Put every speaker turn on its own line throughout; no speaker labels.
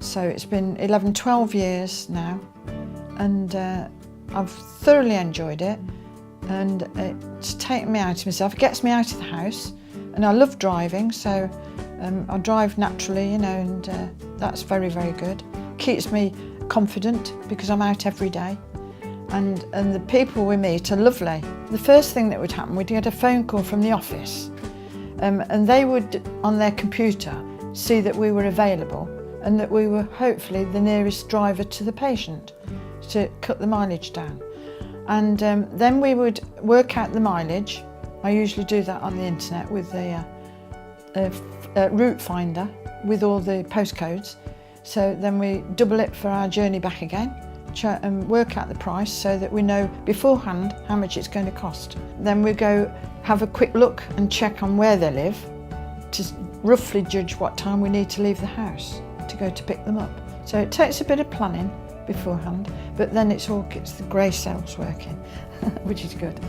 So it's been 11, 12 years now, and I've thoroughly enjoyed it, and it's taken me out of myself. It gets me out of the house, and I love driving, so I drive naturally, you know, and that's very, very good. Keeps me confident because I'm out every day, and the people we meet are lovely. The first thing that would happen, we'd get a phone call from the office, and they would, on their computer, see that we were available and that we were hopefully the nearest driver to the patient to cut the mileage down. And then we would work out the mileage. I usually do that on the internet with the route finder with all the postcodes. So then we double it for our journey back again and work out the price so that we know beforehand how much it's going to cost. Then we go have a quick look and check on where they live to roughly judge what time we need to leave the house to go to pick them up. So it takes a bit of planning beforehand, but then it gets the grey cells working, which is good.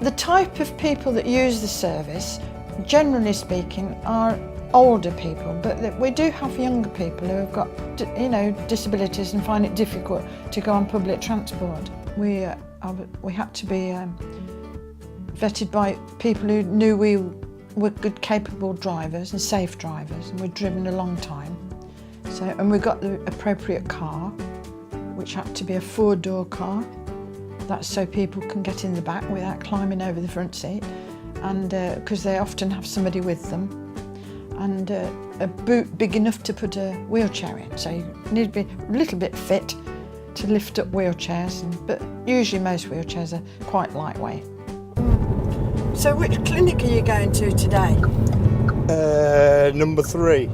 The type of people that use the service, generally speaking, are older people, but we do have younger people who have got, you know, disabilities and find it difficult to go on public transport. We had to be vetted by people who knew we were good, capable drivers and safe drivers, and we'd driven a long time. So, and we got the appropriate car, which had to be a 4-door car. That's so people can get in the back without climbing over the front seat, and because they often have somebody with them, and a boot big enough to put a wheelchair in. So you need to be a little bit fit to lift up wheelchairs, but usually most wheelchairs are quite lightweight. So which clinic are you going to today?
Number 3.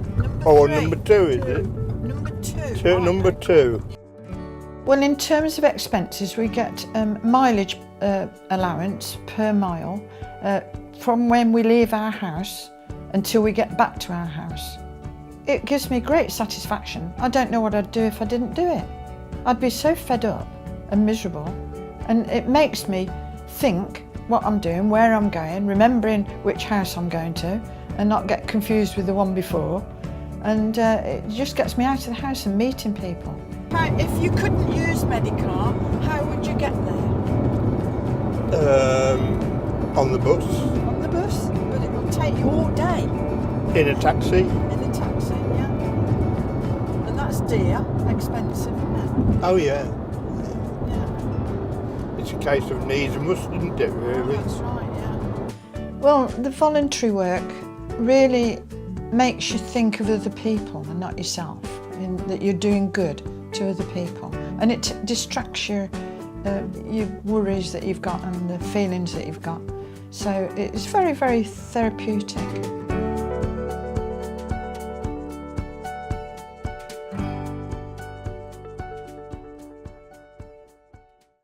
Number 2, is it? Number 2.
Well, in terms of expenses, we get mileage allowance per mile from when we leave our house until we get back to our house. It gives me great satisfaction. I don't know what I'd do if I didn't do it. I'd be so fed up and miserable, and it makes me think what I'm doing, where I'm going, remembering which house I'm going to, and not get confused with the one before. And it just gets me out of the house and meeting people. If you couldn't use Medicar, how would you get there?
On the bus.
On the bus? But it will take you all day.
In a taxi.
In a taxi, yeah. And that's dear, expensive, isn't it?
Oh yeah.
Yeah.
It's a case of needs and must, isn't it, really?
Oh, that's right, yeah. Well, the voluntary work really makes you think of other people and not yourself, and that you're doing good to other people, and it distracts your worries that you've got and the feelings that you've got. So it's very, very therapeutic.